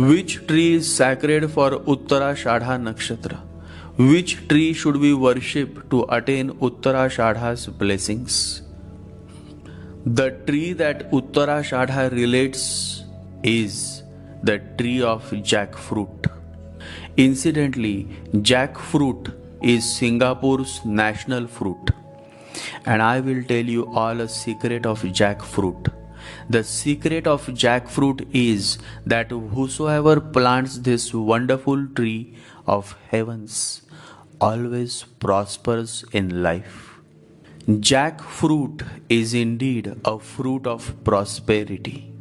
Which tree is sacred for Uttarashadha Nakshatra? Which tree should we worship to attain Uttarashadha's blessings? The tree that Uttarashadha relates is the tree of jackfruit. Incidentally, jackfruit is Singapore's national fruit. And I will tell you all a secret of jackfruit. The secret of jackfruit is that whosoever plants this wonderful tree of heavens always prospers in life. Jackfruit is indeed a fruit of prosperity.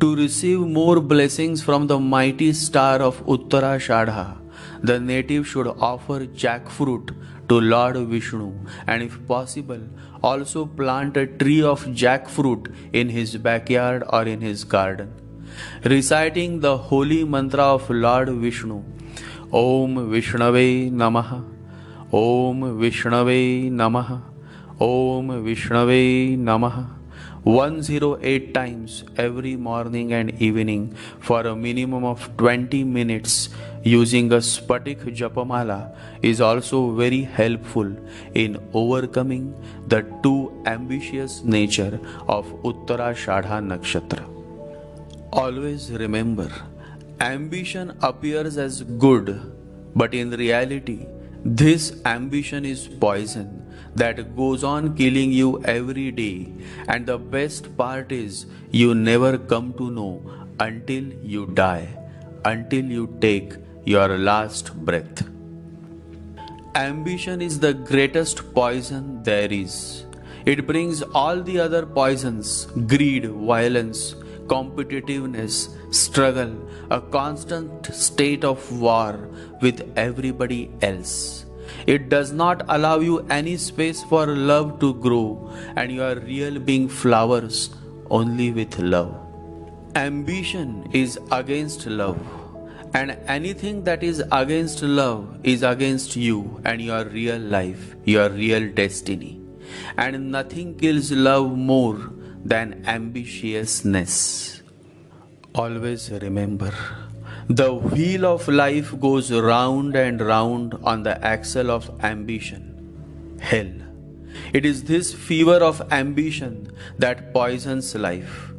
To receive more blessings from the mighty star of Uttarashadha, the native should offer jackfruit to Lord Vishnu, and if possible, also plant a tree of jackfruit in his backyard or in his garden. Reciting the holy mantra of Lord Vishnu, Om Vishnave Namaha, Om Vishnave Namaha, Om Vishnave Namaha, 108 times every morning and evening for a minimum of 20 minutes using a Spatik Japamala is also very helpful in overcoming the too ambitious nature of Uttarashadha Nakshatra. Always remember, ambition appears as good, but in reality, this ambition is poison that goes on killing you every day, and the best part is you never come to know until you die, until you take your last breath. Ambition is the greatest poison there is. It brings all the other poisons, greed, violence, competitiveness, struggle, a constant state of war with everybody else. It does not allow you any space for love to grow, and your real being flowers only with love. Ambition is against love, and anything that is against love is against you and your real life, your real destiny. And nothing kills love more than ambitiousness. Always remember, the wheel of life goes round and round on the axle of ambition, hell. It is this fever of ambition that poisons life.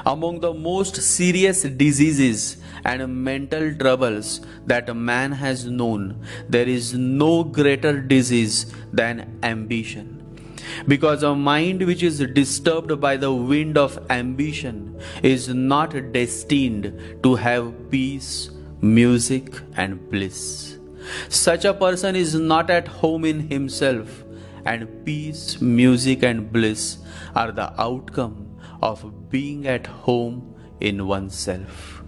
Among the most serious diseases and mental troubles that a man has known, there is no greater disease than ambition. Because a mind which is disturbed by the wind of ambition is not destined to have peace, music, and bliss. Such a person is not at home in himself, and peace, music, and bliss are the outcome of being at home in oneself.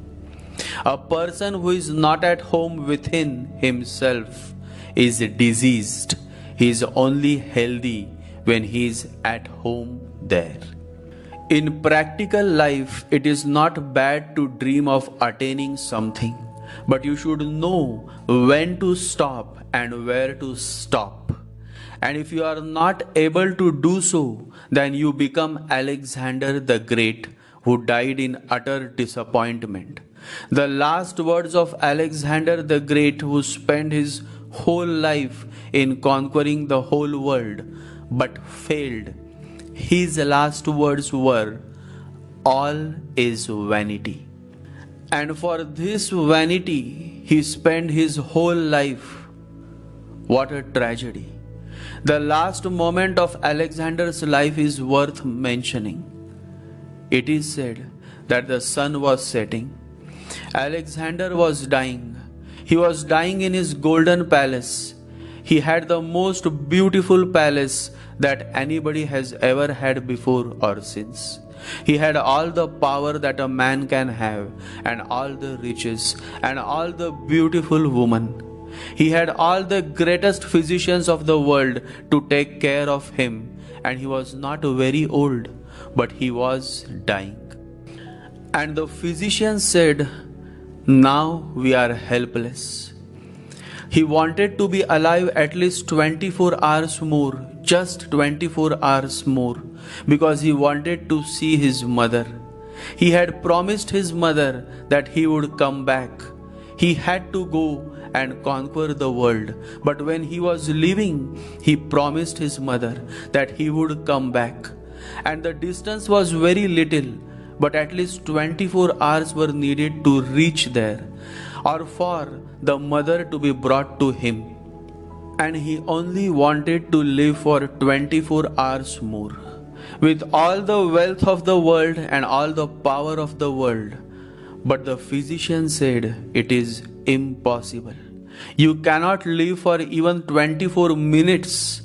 A person who is not at home within himself is diseased. He is only healthy when he is at home there. In practical life, it is not bad to dream of attaining something, but you should know when to stop and where to stop. And if you are not able to do so, then you become Alexander the Great, who died in utter disappointment. The last words of Alexander the Great, who spent his whole life in conquering the whole world, but failed. His last words were, "All is vanity." And for this vanity, he spent his whole life. What a tragedy. The last moment of Alexander's life is worth mentioning. It is said that the sun was setting. Alexander was dying. He was dying in his golden palace. He had the most beautiful palace that anybody has ever had before or since. He had all the power that a man can have, and all the riches, and all the beautiful women. He had all the greatest physicians of the world to take care of him, and he was not very old, but he was dying. And the physician said, "Now we are helpless." He wanted to be alive at least 24 hours more, just 24 hours more, because he wanted to see his mother. He had promised his mother that he would come back. He had to go and conquer the world. But when he was leaving, he promised his mother that he would come back. And the distance was very little, but at least 24 hours were needed to reach there, or for the mother to be brought to him. And he only wanted to live for 24 hours more. With all the wealth of the world and all the power of the world. But the physician said, it is impossible. You cannot live for even 24 minutes.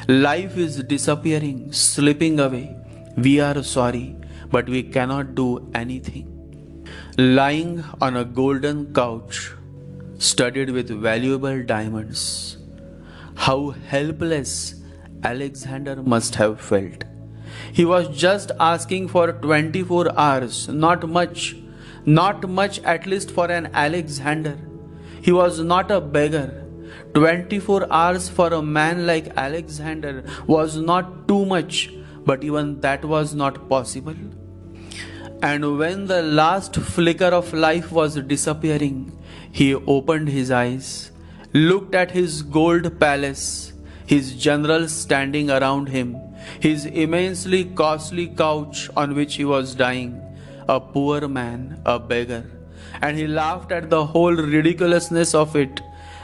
Life is disappearing, slipping away. We are sorry, but we cannot do anything. Lying on a golden couch, studded with valuable diamonds. How helpless Alexander must have felt. He was just asking for 24 hours, not much at least for an Alexander. He was not a beggar. 24 hours for a man like Alexander was not too much, but even that was not possible. And when the last flicker of life was disappearing, he opened his eyes, looked at his gold palace, his generals standing around him, his immensely costly couch on which he was dying, a poor man, a beggar, and he laughed at the whole ridiculousness of it,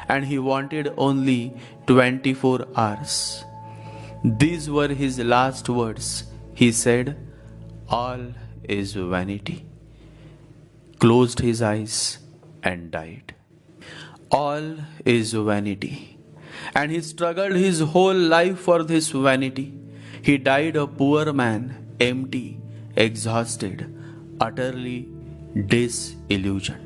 and he wanted only 24 hours. These were his last words. He said, all is vanity, closed his eyes and died. All is vanity. And he struggled his whole life for this vanity. He died a poor man, empty, exhausted, utterly disillusioned.